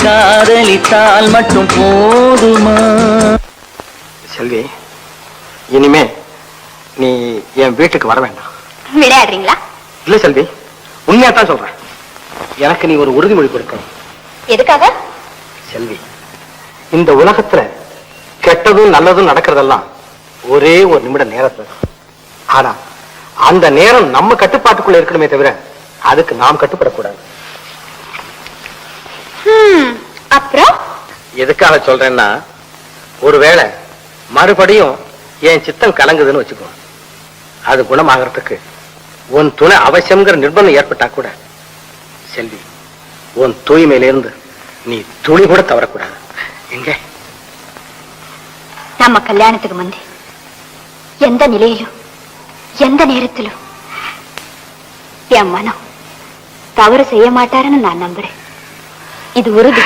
காதலித்தால் மட்டும் போதுமா? செல்வி, இனிமே நீ என் வீட்டுக்கு வர வேண்டாம். விளையாடுறீங்களா? இல்ல செல்வி, உண்மையாத்தான் சொல்றேன். எனக்கு நீ ஒரு உறுதிமொழி கொடுக்கணும். எதுக்காக? செல்வி, இந்த உலகத்துல கெட்டதும் நல்லதும் நடக்கிறதெல்லாம் ஒரே ஒரு நிமிட நேரத்துல. ஆனா அந்த நேரம் நம்ம கட்டுப்பாட்டுக்குள்ள இருக்கணுமே தவிர அதுக்கு நாம் கட்டுப்படக்கூடாது. அப்புறம் எதுக்காக சொல்றேன்னா, ஒருவேளை மறுபடியும் என் சித்தம் கலங்குதுன்னு வச்சுக்கோ, அது குணமாகறதுக்கு உன் துணை அவசியம்ங்கிற நிர்பந்தம் ஏற்பட்டா கூட செல்வி, உன் தூய்மையிலிருந்து நீ துளி கூட தவறக்கூடாது. எங்க நம்ம கல்யாணத்துக்கு முந்தி எந்த நிலையிலும் எந்த நேரத்திலும் என் மனம் தவறு செய்ய மாட்டாருன்னு நான் நம்புறேன். இது உறுதி.